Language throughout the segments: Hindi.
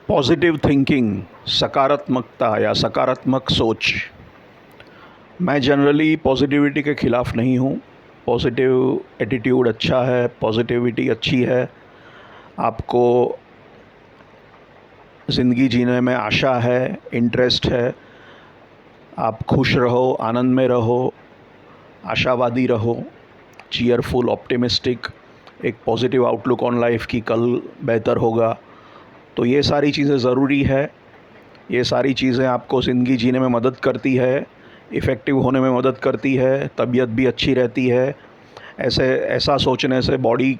पॉजिटिव थिंकिंग, सकारात्मकता या सकारात्मक सोच। मैं जनरली पॉजिटिविटी के ख़िलाफ़ नहीं हूँ। पॉजिटिव एटीट्यूड अच्छा है, पॉजिटिविटी अच्छी है। आपको ज़िंदगी जीने में आशा है, इंटरेस्ट है, आप खुश रहो, आनंद में रहो, आशावादी रहो, चीयरफुल, ऑप्टिमिस्टिक, एक पॉजिटिव आउटलुक ऑन लाइफ की कल बेहतर होगा। तो ये सारी चीज़ें ज़रूरी है। ये सारी चीज़ें आपको ज़िंदगी जीने में मदद करती है, इफ़ेक्टिव होने में मदद करती है, तबीयत भी अच्छी रहती है। ऐसा सोचने से बॉडी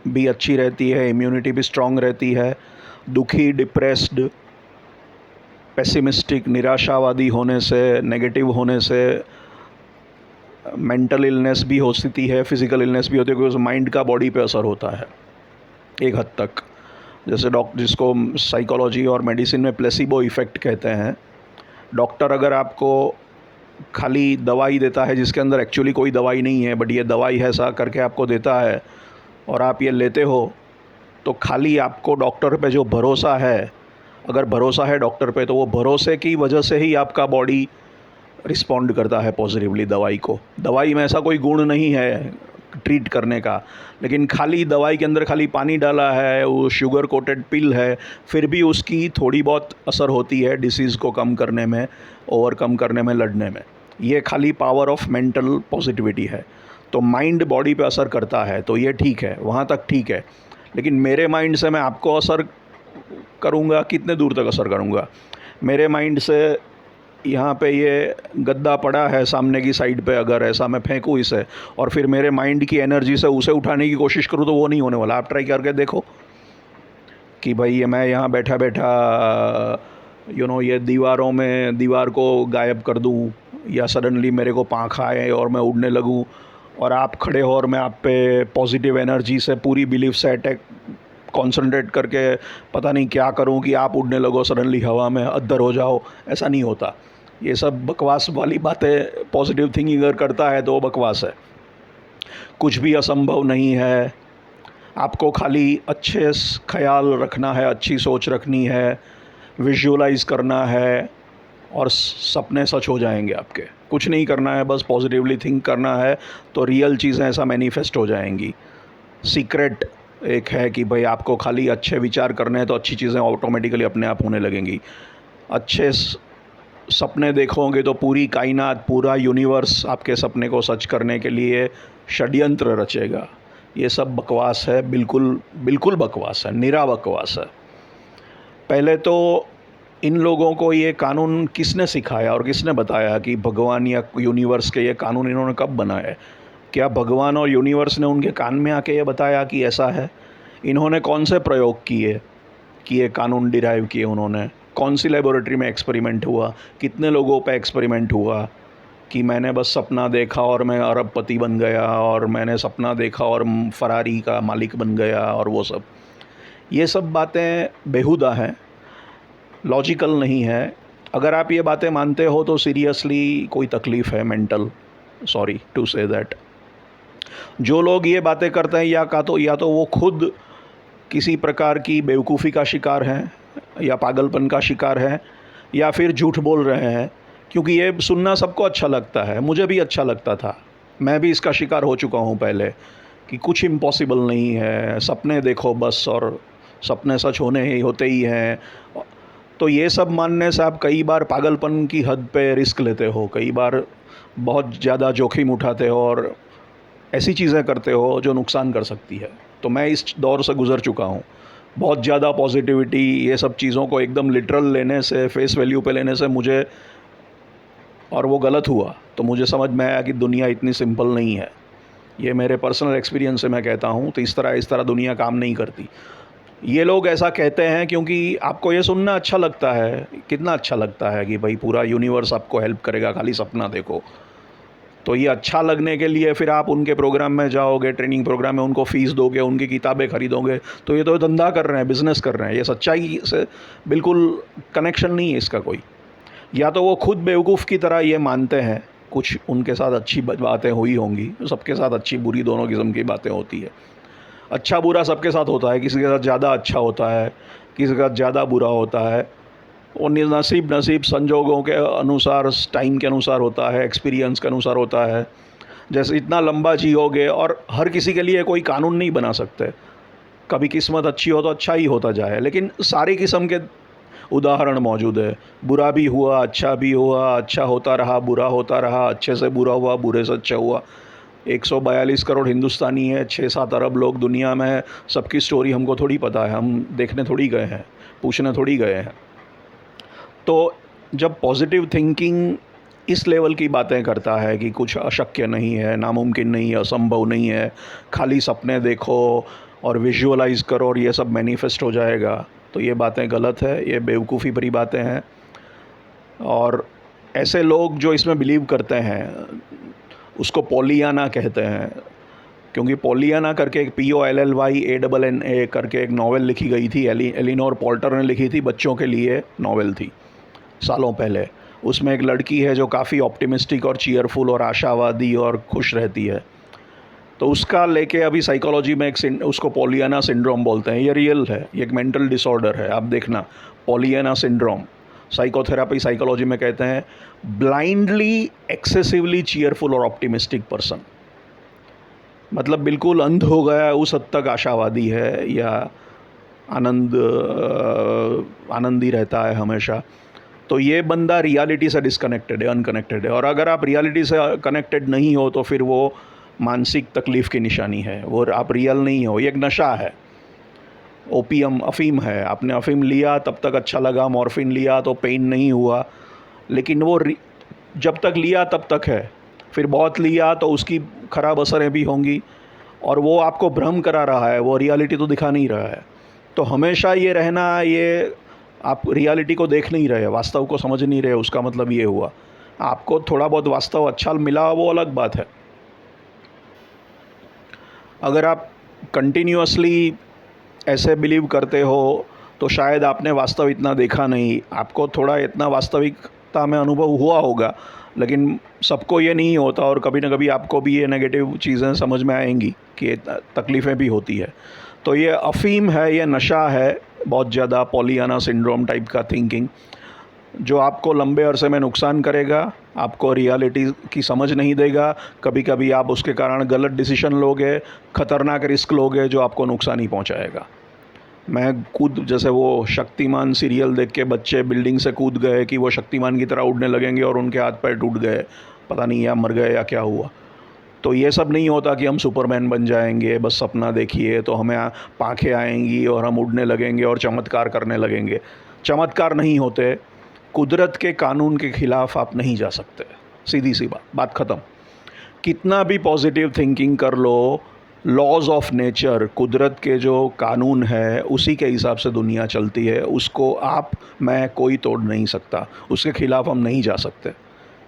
भी अच्छी रहती है, इम्यूनिटी भी स्ट्रॉन्ग रहती है। दुखी, डिप्रेस्ड, पेसिमिस्टिक, निराशावादी होने से, नेगेटिव होने से मेंटल इलनेस भी हो सकती है, फिज़िकल इलनेस भी होती है, क्योंकि माइंड का बॉडी पे असर होता है एक हद तक। जैसे जिसको साइकोलॉजी और मेडिसिन में प्लेसिबो इफ़ेक्ट कहते हैं। डॉक्टर अगर आपको खाली दवाई देता है जिसके अंदर एक्चुअली कोई दवाई नहीं है, बट ये दवाई है ऐसा करके आपको देता है और आप ये लेते हो, तो खाली आपको डॉक्टर पे जो भरोसा है, अगर भरोसा है डॉक्टर पे, तो वो भरोसे की वजह से ही आपका बॉडी रिस्पॉन्ड करता है पॉजिटिवली दवाई को। दवाई में ऐसा कोई गुण नहीं है ट्रीट करने का, लेकिन खाली दवाई के अंदर खाली पानी डाला है, वो शुगर कोटेड पिल है, फिर भी उसकी थोड़ी बहुत असर होती है डिसीज़ को कम करने में, ओवरकम करने में, लड़ने में। ये खाली पावर ऑफ मेंटल पॉजिटिविटी है। तो माइंड बॉडी पे असर करता है, तो ये ठीक है, वहाँ तक ठीक है। लेकिन मेरे माइंड से मैं आपको असर करूँगा, कितने दूर तक असर करूँगा? मेरे माइंड से यहाँ पे ये गद्दा पड़ा है सामने की साइड पे, अगर ऐसा मैं फेंकूँ इसे और फिर मेरे माइंड की एनर्जी से उसे उठाने की कोशिश करूँ, तो वो नहीं होने वाला। आप ट्राई करके देखो कि भाई ये मैं यहाँ बैठा बैठा ये दीवार को गायब कर दूँ, या सडनली मेरे को पाँख आए और मैं उड़ने लगूँ और आप खड़े हो और मैं आप पे पॉजिटिव एनर्जी से, पूरी बिलीफ से अटैक कॉन्सनट्रेट करके पता नहीं क्या करूं कि आप उड़ने लगो सडनली हवा में, अद्धर हो जाओ। ऐसा नहीं होता। ये सब बकवास वाली बातें पॉजिटिव थिंकिंग अगर करता है तो वो बकवास है। कुछ भी असंभव नहीं है। आपको खाली अच्छे ख्याल रखना है, अच्छी सोच रखनी है, विजुअलाइज करना है और सपने सच हो जाएंगे आपके। कुछ नहीं करना है, बस पॉजिटिवली थिंक करना है, तो रियल चीज़ें ऐसा मैनिफेस्ट हो जाएंगी। सीक्रेट एक है कि भाई आपको खाली अच्छे विचार करने हैं, तो अच्छी चीज़ें ऑटोमेटिकली अपने आप होने लगेंगी। अच्छे सपने देखोगे तो पूरी कायनात, पूरा यूनिवर्स आपके सपने को सच करने के लिए षड्यंत्र रचेगा। ये सब बकवास है, बिल्कुल बिल्कुल बकवास है, निरा बकवास है। पहले तो इन लोगों को ये कानून किसने सिखाया और किसने बताया कि भगवान या यूनिवर्स के ये कानून इन्होंने कब बनाए? क्या भगवान और यूनिवर्स ने उनके कान में आके ये बताया कि ऐसा है? इन्होंने कौन से प्रयोग किए कि ये कानून डिराइव किए उन्होंने? कौन सी लेबोरेटरी में एक्सपेरिमेंट हुआ? कितने लोगों पे एक्सपेरिमेंट हुआ कि मैंने बस सपना देखा और मैं अरबपति बन गया, और मैंने सपना देखा और फरारी का मालिक बन गया, और वो सब? ये सब बातें बेहुदा हैं, लॉजिकल नहीं है। अगर आप ये बातें मानते हो तो सीरियसली कोई तकलीफ़ है mental, sorry to say that. जो लोग ये बातें करते हैं या तो वो खुद किसी प्रकार की बेवकूफ़ी का शिकार हैं या पागलपन का शिकार हैं, या फिर झूठ बोल रहे हैं, क्योंकि ये सुनना सबको अच्छा लगता है। मुझे भी अच्छा लगता था, मैं भी इसका शिकार हो चुका हूँ पहले, कि कुछ इम्पॉसिबल नहीं है, सपने देखो बस और सपने सच होते ही हैं। तो ये सब मानने से आप कई बार पागलपन की हद पे रिस्क लेते हो, कई बार बहुत ज़्यादा जोखिम उठाते हो और ऐसी चीज़ें करते हो जो नुकसान कर सकती है। तो मैं इस दौर से गुज़र चुका हूँ। बहुत ज़्यादा पॉजिटिविटी, ये सब चीज़ों को एकदम लिटरल लेने से, फेस वैल्यू पे लेने से मुझे, और वो गलत हुआ, तो मुझे समझ में आया कि दुनिया इतनी सिंपल नहीं है। ये मेरे पर्सनल एक्सपीरियंस से मैं कहता हूँ। तो इस तरह दुनिया काम नहीं करती। ये लोग ऐसा कहते हैं क्योंकि आपको ये सुनना अच्छा लगता है। कितना अच्छा लगता है कि भाई पूरा यूनिवर्स आपको हेल्प करेगा, खाली सपना देखो। तो ये अच्छा लगने के लिए फिर आप उनके प्रोग्राम में जाओगे, ट्रेनिंग प्रोग्राम में उनको फ़ीस दोगे, उनकी किताबें खरीदोगे, तो ये तो धंधा कर रहे हैं, बिज़नेस कर रहे हैं। ये सच्चाई से बिल्कुल कनेक्शन नहीं है इसका कोई। या तो वो खुद बेवकूफ़ की तरह ये मानते हैं, कुछ उनके साथ अच्छी बातें हुई होंगी, सबके साथ अच्छी बुरी दोनों किस्म की बातें होती है। अच्छा बुरा सबके साथ होता है, किसी के साथ ज़्यादा अच्छा होता है, किसी का ज़्यादा बुरा होता है। वो नसीब संजोगों के अनुसार, टाइम के अनुसार होता है, एक्सपीरियंस के अनुसार होता है। जैसे इतना लंबा जियोगे, और हर किसी के लिए कोई कानून नहीं बना सकते। कभी किस्मत अच्छी हो तो अच्छा ही होता जाए, लेकिन सारी किस्म के उदाहरण मौजूद है। बुरा भी हुआ, अच्छा भी हुआ, अच्छा होता रहा, बुरा होता रहा, अच्छे से बुरा हुआ, बुरे से अच्छा हुआ। 142 करोड़ हिंदुस्तानी है, 6-7 अरब लोग दुनिया में है। सबकी स्टोरी हमको थोड़ी पता है, हम देखने थोड़ी गए हैं, पूछने थोड़ी गए हैं। तो जब पॉजिटिव थिंकिंग इस लेवल की बातें करता है कि कुछ अशक्य नहीं है, नामुमकिन नहीं है, असंभव नहीं है, खाली सपने देखो और विजुअलाइज़ करो और ये सब मैनिफेस्ट हो जाएगा, तो ये बातें गलत है, ये बेवकूफ़ी भरी बातें हैं। और ऐसे लोग जो इसमें बिलीव करते हैं उसको पॉलियाना कहते हैं, क्योंकि पॉलियाना करके एक POLLYANNA करके एक नावल लिखी गई थी, एलिनोर पोर्टर ने लिखी थी, बच्चों के लिए नावल थी सालों पहले। उसमें एक लड़की है जो काफ़ी ऑप्टिमिस्टिक और चीयरफुल और आशावादी और खुश रहती है। तो उसका लेके अभी साइकोलॉजी में उसको पॉलियाना सिंड्रोम बोलते हैं। ये रियल है, ये एक मेंटल डिसऑर्डर है, आप देखना, पॉलियाना सिंड्रोम। साइकोथेरापी साइकोलॉजी में कहते हैं ब्लाइंडली एक्सेसिवली चीयरफुल और ऑप्टिमिस्टिक पर्सन, मतलब बिल्कुल अंध हो गया, उस हद तक आशावादी है या आनंदी रहता है हमेशा। तो ये बंदा रियलिटी से डिस्कनेक्टेड है, अनकनेक्टेड है। और अगर आप रियलिटी से कनेक्टेड नहीं हो तो फिर वो मानसिक तकलीफ़ की निशानी है, वो आप रियल नहीं हो। ये एक नशा है, ओपियम, अफ़ीम है। आपने अफ़ीम लिया तब तक अच्छा लगा, मॉर्फिन लिया तो पेन नहीं हुआ, लेकिन वो जब तक लिया तब तक है। फिर बहुत लिया तो उसकी ख़राब असरें भी होंगी, और वो आपको भ्रम करा रहा है, वो रियलिटी तो दिखा नहीं रहा है। तो हमेशा ये रहना, ये आप रियलिटी को देख नहीं रहे, वास्तव को समझ नहीं रहे, उसका मतलब ये हुआ। आपको थोड़ा बहुत वास्तव अच्छा मिला, वो अलग बात है। अगर आप कंटिन्यूअसली ऐसे बिलीव करते हो तो शायद आपने वास्तव इतना देखा नहीं, आपको थोड़ा इतना वास्तविकता में अनुभव हुआ होगा, लेकिन सबको ये नहीं होता। और कभी ना कभी आपको भी ये नेगेटिव चीज़ें समझ में आएंगी कि तकलीफ़ें भी होती है। तो ये अफ़ीम है, ये नशा है बहुत ज़्यादा, पॉलियाना सिंड्रोम टाइप का थिंकिंग, जो आपको लंबे अरसे में नुकसान करेगा, आपको रियलिटी की समझ नहीं देगा। कभी कभी आप उसके कारण गलत डिसीजन लोगे, ख़तरनाक रिस्क लोगे जो आपको नुकसान ही पहुंचाएगा। मैं खुद, जैसे वो शक्तिमान सीरियल देख के बच्चे बिल्डिंग से कूद गए कि वो शक्तिमान की तरह उड़ने लगेंगे और उनके हाथ पैर टूट गए, पता नहीं या मर गए या क्या हुआ। तो ये सब नहीं होता कि हम सुपरमैन बन जाएंगे, बस सपना देखिए तो हमें पाँखें आएंगी और हम उड़ने लगेंगे और चमत्कार करने लगेंगे। चमत्कार नहीं होते, कुदरत के कानून के ख़िलाफ़ आप नहीं जा सकते, सीधी सी बात ख़त्म। कितना भी पॉजिटिव थिंकिंग कर लो, लॉज ऑफ नेचर, कुदरत के जो कानून है उसी के हिसाब से दुनिया चलती है, उसको आप मैं कोई तोड़ नहीं सकता, उसके ख़िलाफ़ हम नहीं जा सकते।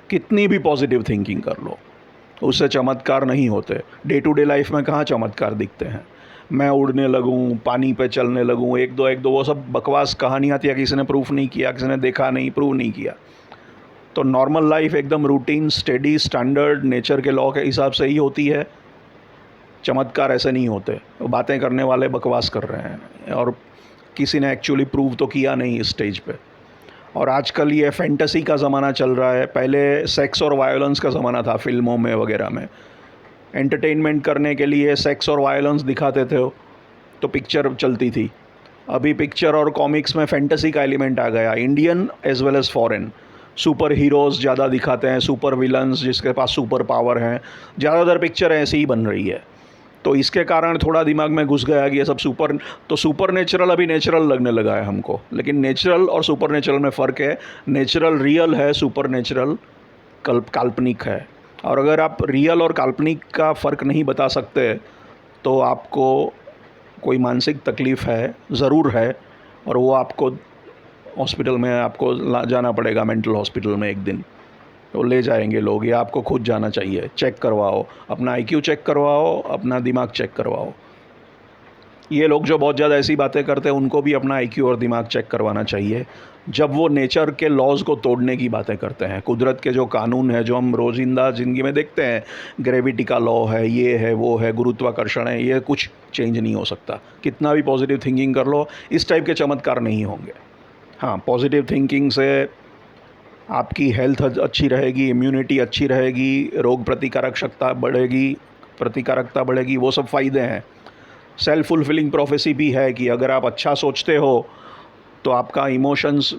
कितनी भी पॉजिटिव थिंकिंग कर लो, उससे चमत्कार नहीं होते। डे टू डे लाइफ में कहाँ चमत्कार दिखते हैं? मैं उड़ने लगूँ, पानी पे चलने लगूँ, एक दो वो सब बकवास कहानियाँ थी, किसी ने प्रूफ नहीं किया, किसी ने देखा नहीं, प्रूव नहीं किया। तो नॉर्मल लाइफ एकदम रूटीन, स्टेडी, स्टैंडर्ड, नेचर के लॉ के हिसाब से ही होती है। चमत्कार ऐसे नहीं होते, बातें करने वाले बकवास कर रहे हैं और किसी ने एक्चुअली प्रूव तो किया नहीं इस स्टेज पे। और आजकल ये फैंटेसी का ज़माना चल रहा है। पहले सेक्स और वायलेंस का ज़माना था, फिल्मों में वगैरह में एंटरटेनमेंट करने के लिए सेक्स और वायलेंस दिखाते थे तो पिक्चर चलती थी। अभी पिक्चर और कॉमिक्स में फैंटेसी का एलिमेंट आ गया, Indian as well as foreign. Super heroes ज़्यादा दिखाते हैं, सुपर विलन्स जिसके पास सुपर पावर हैं, ज़्यादातर पिक्चर ऐसी ही बन रही है। तो इसके कारण थोड़ा दिमाग में घुस गया कि ये सब सुपर नेचुरल अभी नेचुरल लगने लगा है हमको। लेकिन नेचुरल और सुपर नेचुरल में फ़र्क है। नेचुरल रियल है, सुपर नेचुरल काल्पनिक है। और अगर आप रियल और काल्पनिक का फ़र्क नहीं बता सकते तो आपको कोई मानसिक तकलीफ़ है, ज़रूर है, और वो आपको हॉस्पिटल में आपको जाना पड़ेगा, मेंटल हॉस्पिटल में एक दिन तो ले जाएंगे लोग, या आपको खुद जाना चाहिए। चेक करवाओ, अपना IQ चेक करवाओ, अपना दिमाग चेक करवाओ। ये लोग जो बहुत ज़्यादा ऐसी बातें करते हैं उनको भी अपना आईक्यू और दिमाग चेक करवाना चाहिए जब वो नेचर के लॉज़ को तोड़ने की बातें करते हैं। कुदरत के जो कानून है जो हम रोज़िंदा ज़िंदगी में देखते हैं, ग्रेविटी का लॉ है, ये है, वो है, गुरुत्वाकर्षण है, ये कुछ चेंज नहीं हो सकता। कितना भी पॉजिटिव थिंकिंग कर लो, इस टाइप के चमत्कार नहीं होंगे। हाँ, पॉजिटिव थिंकिंग से आपकी हेल्थ अच्छी रहेगी, इम्यूनिटी अच्छी रहेगी, रोग प्रतिकारकता बढ़ेगी, वो सब फ़ायदे हैं। सेल्फ फुलफिलिंग प्रोफेसी भी है कि अगर आप अच्छा सोचते हो तो आपका इमोशंस,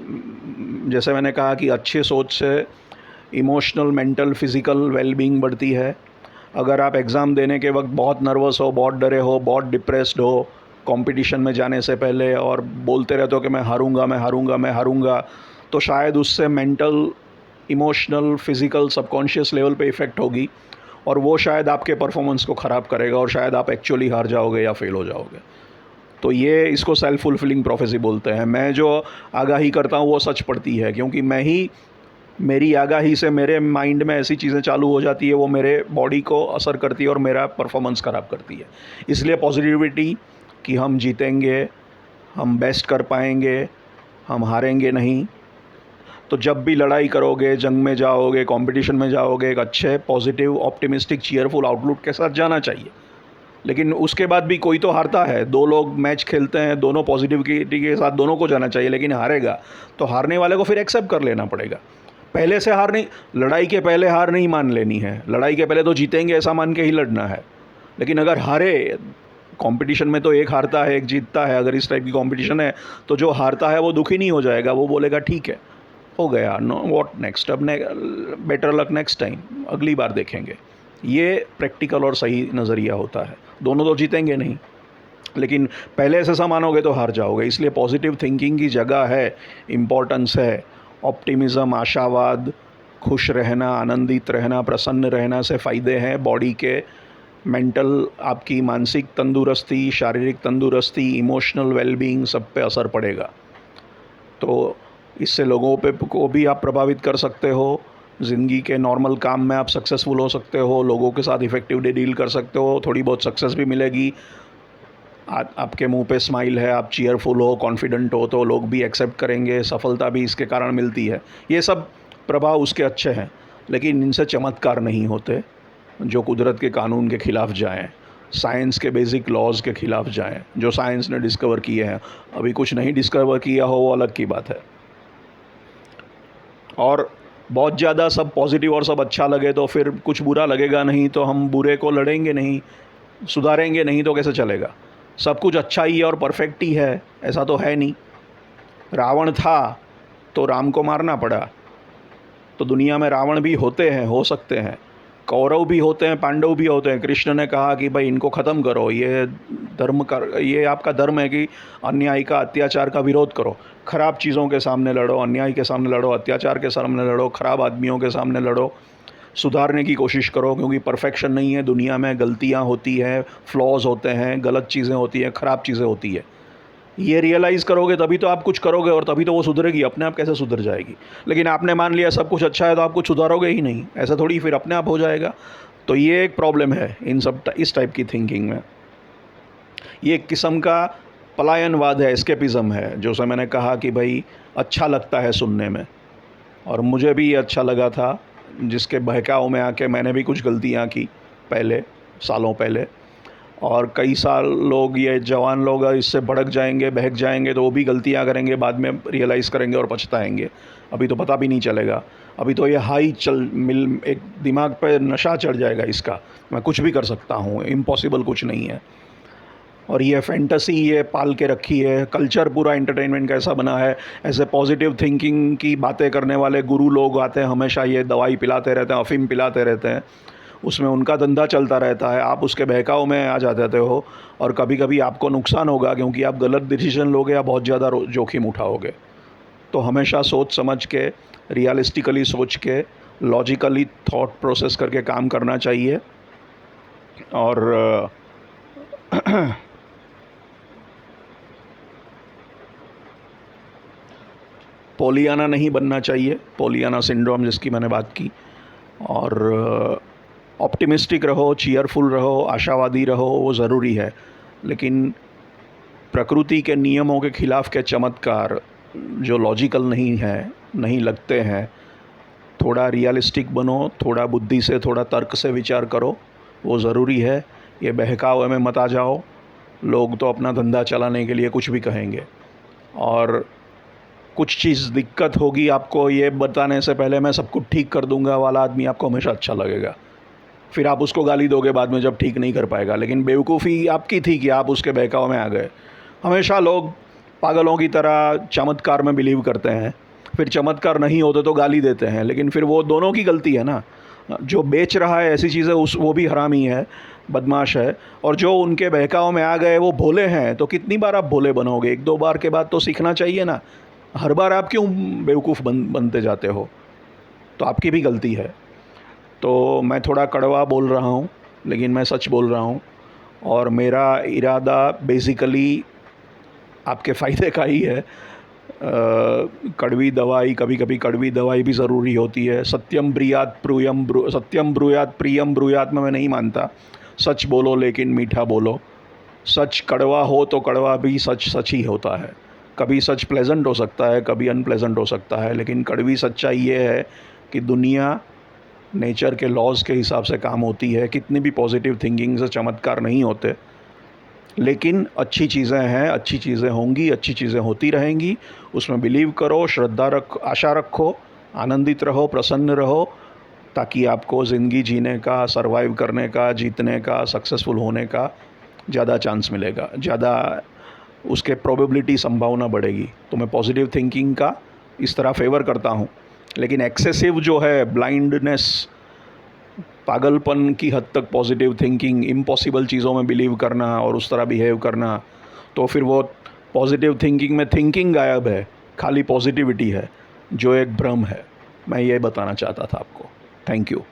जैसे मैंने कहा कि अच्छे सोच से इमोशनल, मेंटल, फिज़िकल वेलबींग बढ़ती है। अगर आप एग्ज़ाम देने के वक्त बहुत नर्वस हो, बहुत डरे हो, बहुत डिप्रेस्ड हो कंपटीशन में जाने से पहले और बोलते रहते हो कि मैं हारूंगा, मैं हारूंगा, मैं हारूंगा, तो शायद उससे mental, emotional, physical, subconscious level पे इफ़ेक्ट होगी और वो शायद आपके परफॉर्मेंस को ख़राब करेगा और शायद आप एक्चुअली हार जाओगे या फेल हो जाओगे। तो ये इसको सेल्फ फुलफिलिंग प्रोफेसी बोलते हैं। मैं जो आगाही करता हूँ वो सच पड़ती है, क्योंकि मेरी आगाही से मेरे माइंड में ऐसी चीज़ें चालू हो जाती है, वो मेरे बॉडी को असर करती है और मेरा परफॉर्मेंस ख़राब करती है। इसलिए पॉजिटिविटी कि हम जीतेंगे, हम बेस्ट कर पाएंगे, हम हारेंगे नहीं। तो जब भी लड़ाई करोगे, जंग में जाओगे, कंपटीशन में जाओगे, एक अच्छे पॉजिटिव, ऑप्टिमिस्टिक, चीयरफुल आउटलुक के साथ जाना चाहिए। लेकिन उसके बाद भी कोई तो हारता है। दो लोग मैच खेलते हैं, दोनों पॉजिटिविटी के साथ दोनों को जाना चाहिए, लेकिन हारेगा तो हारने वाले को फिर एक्सेप्ट कर लेना पड़ेगा। पहले से हार नहीं, लड़ाई के पहले हार नहीं मान लेनी है। लड़ाई के पहले तो जीतेंगे ऐसा मान के ही लड़ना है। लेकिन अगर हारे, कंपटीशन में तो एक हारता है एक जीतता है, अगर इस टाइप की कंपटीशन है तो जो हारता है वो दुखी नहीं हो जाएगा, वो बोलेगा ठीक है, हो गया, नो व्हाट नेक्स्ट, अब बेटर लक नेक्स्ट टाइम, अगली बार देखेंगे। ये प्रैक्टिकल और सही नज़रिया होता है। दोनों तो जीतेंगे नहीं, लेकिन पहले से ऐसा मानोगे तो हार जाओगे। इसलिए पॉजिटिव थिंकिंग की जगह है, इम्पोर्टेंस है। ऑप्टिमिज़म, आशावाद, खुश रहना, आनंदित रहना, प्रसन्न रहना से फ़ायदे हैं बॉडी के, मेंटल, आपकी मानसिक तंदुरुस्ती, शारीरिक तंदुरुस्ती, इमोशनल वेलबींग, सब पे असर पड़ेगा। तो इससे लोगों पे को भी आप प्रभावित कर सकते हो। ज़िंदगी के नॉर्मल काम में आप सक्सेसफुल हो सकते हो, लोगों के साथ इफ़ेक्टिवली डील कर सकते हो, थोड़ी बहुत सक्सेस भी मिलेगी। आपके मुंह पे स्माइल है, आप चीयरफुल हो, कॉन्फिडेंट हो, तो लोग भी एक्सेप्ट करेंगे, सफलता भी इसके कारण मिलती है। ये सब प्रभाव उसके अच्छे हैं, लेकिन इनसे चमत्कार नहीं होते जो कुदरत के कानून के ख़िलाफ़ जाएं, साइंस के बेसिक लॉज के ख़िलाफ़ जाएं, जो साइंस ने डिस्कवर किए हैं। अभी कुछ नहीं डिस्कवर किया हो वो अलग की बात है। और बहुत ज़्यादा सब पॉजिटिव और सब अच्छा लगे तो फिर कुछ बुरा लगेगा नहीं, तो हम बुरे को लड़ेंगे नहीं, सुधारेंगे नहीं, तो कैसे चलेगा। सब कुछ अच्छा ही है और परफेक्ट ही है, ऐसा तो है नहीं। रावण था तो राम को मारना पड़ा। तो दुनिया में रावण भी होते हैं, हो सकते हैं, कौरव भी होते हैं, पांडव भी होते हैं। कृष्ण ने कहा कि भाई इनको ख़त्म करो, ये आपका धर्म है कि अन्याय का, अत्याचार का विरोध करो। ख़राब चीज़ों के सामने लड़ो, अन्याय के सामने लड़ो, अत्याचार के सामने लड़ो, ख़राब आदमियों के सामने लड़ो, सुधारने की कोशिश करो, क्योंकि परफेक्शन नहीं है दुनिया में, गलतियाँ होती हैं, फ्लॉज होते हैं, गलत चीज़ें होती हैं, ख़राब चीज़ें होती है। ये रियलाइज़ करोगे तभी तो आप कुछ करोगे और तभी तो वो सुधरेगी। अपने आप कैसे सुधर जाएगी? लेकिन आपने मान लिया सब कुछ अच्छा है तो आप कुछ सुधारोगे ही नहीं, ऐसा थोड़ी फिर अपने आप हो जाएगा। तो ये एक प्रॉब्लम है इस टाइप की थिंकिंग में। ये एक किस्म का पलायनवाद है, एस्केपिज़म है, जो से मैंने कहा कि भाई अच्छा लगता है सुनने में, और मुझे भी ये अच्छा लगा था, जिसके बहकाव में आके मैंने भी कुछ गलतियाँ की पहले, सालों पहले। और कई साल लोग, ये जवान लोग इससे भड़क जाएंगे, बहक जाएंगे, तो वो भी गलतियाँ करेंगे, बाद में रियलाइज़ करेंगे और पछताएंगे। अभी तो पता भी नहीं चलेगा। अभी तो ये एक दिमाग पे नशा चढ़ जाएगा इसका, मैं कुछ भी कर सकता हूँ, इम्पॉसिबल कुछ नहीं है। और ये फैंटेसी ये पाल के रखी है। कल्चर पूरा एंटरटेनमेंट का ऐसा बना है, ऐसे पॉजिटिव थिंकिंग की बातें करने वाले गुरु लोग आते हैं, हमेशा ये दवाई पिलाते रहते हैं, अफीम पिलाते रहते हैं, उसमें उनका धंधा चलता रहता है। आप उसके बहकाव में आ जाते हो और कभी कभी आपको नुकसान होगा, क्योंकि आप गलत डिसीजन लोगे या बहुत ज़्यादा जोखिम उठाओगे। तो हमेशा सोच समझ के, रियलिस्टिकली सोच के, लॉजिकली थॉट प्रोसेस करके काम करना चाहिए। और पोलियाना नहीं बनना चाहिए, पोलियाना सिंड्रोम जिसकी मैंने बात की। और ऑप्टिमिस्टिक रहो, चीयरफुल रहो, आशावादी रहो, वो ज़रूरी है। लेकिन प्रकृति के नियमों के खिलाफ के चमत्कार जो लॉजिकल नहीं है, नहीं लगते हैं, थोड़ा रियलिस्टिक बनो, थोड़ा बुद्धि से, थोड़ा तर्क से विचार करो, वो ज़रूरी है। ये बहकावे में मत आ जाओ। लोग तो अपना धंधा चलाने के लिए कुछ भी कहेंगे, और कुछ चीज़ दिक्कत होगी आपको ये बताने से पहले मैं सब कुछ ठीक कर दूंगा वाला आदमी आपको हमेशा अच्छा लगेगा। फिर आप उसको गाली दोगे बाद में जब ठीक नहीं कर पाएगा। लेकिन बेवकूफ़ी आपकी थी कि आप उसके बहकाव में आ गए। हमेशा लोग पागलों की तरह चमत्कार में बिलीव करते हैं, फिर चमत्कार नहीं होते तो गाली देते हैं, लेकिन फिर वो दोनों की गलती है ना। जो बेच रहा है ऐसी चीज़ें वो भी हरामी है, बदमाश है, और जो उनके बहकाव में आ गए वो भोले हैं। तो कितनी बार आप भोले बनोगे? एक दो बार के बाद तो सीखना चाहिए ना। हर बार आप क्यों बेवकूफ़ बनते जाते हो? तो आपकी भी गलती है। तो मैं थोड़ा कड़वा बोल रहा हूँ, लेकिन मैं सच बोल रहा हूँ, और मेरा इरादा बेसिकली आपके फ़ायदे का ही है। कड़वी दवाई, कभी कभी कड़वी दवाई भी ज़रूरी होती है। सत्यम ब्रूयात प्रियम ब्रूयात में मैं नहीं मानता। सच बोलो लेकिन मीठा बोलो। सच कड़वा हो तो कड़वा भी सच सच ही होता है। कभी सच प्लेजेंट हो सकता है, कभी अनप्लेजेंट हो सकता है, लेकिन कड़वी सच्चाई ये है कि दुनिया नेचर के लॉज़ के हिसाब से काम होती है। कितनी भी पॉजिटिव थिंकिंग से चमत्कार नहीं होते, लेकिन अच्छी चीज़ें हैं, अच्छी चीज़ें होंगी, अच्छी चीज़ें होती रहेंगी। उसमें बिलीव करो, श्रद्धा रखो, आशा रखो, आनंदित रहो, प्रसन्न रहो, ताकि आपको ज़िंदगी जीने का, सरवाइव करने का, जीतने का, सक्सेसफुल होने का ज़्यादा चांस मिलेगा, ज़्यादा उसके प्रोबेबिलिटी, संभावना बढ़ेगी। तो मैं पॉजिटिव थिंकिंग का इस तरह फेवर करता हूँ। लेकिन एक्सेसिव जो है, ब्लाइंडनेस, पागलपन की हद तक पॉजिटिव थिंकिंग, इम्पॉसिबल चीज़ों में बिलीव करना और उस तरह बिहेव करना, तो फिर वो पॉजिटिव थिंकिंग में थिंकिंग गायब है, खाली पॉजिटिविटी है, जो एक भ्रम है। मैं ये बताना चाहता था आपको। Thank you.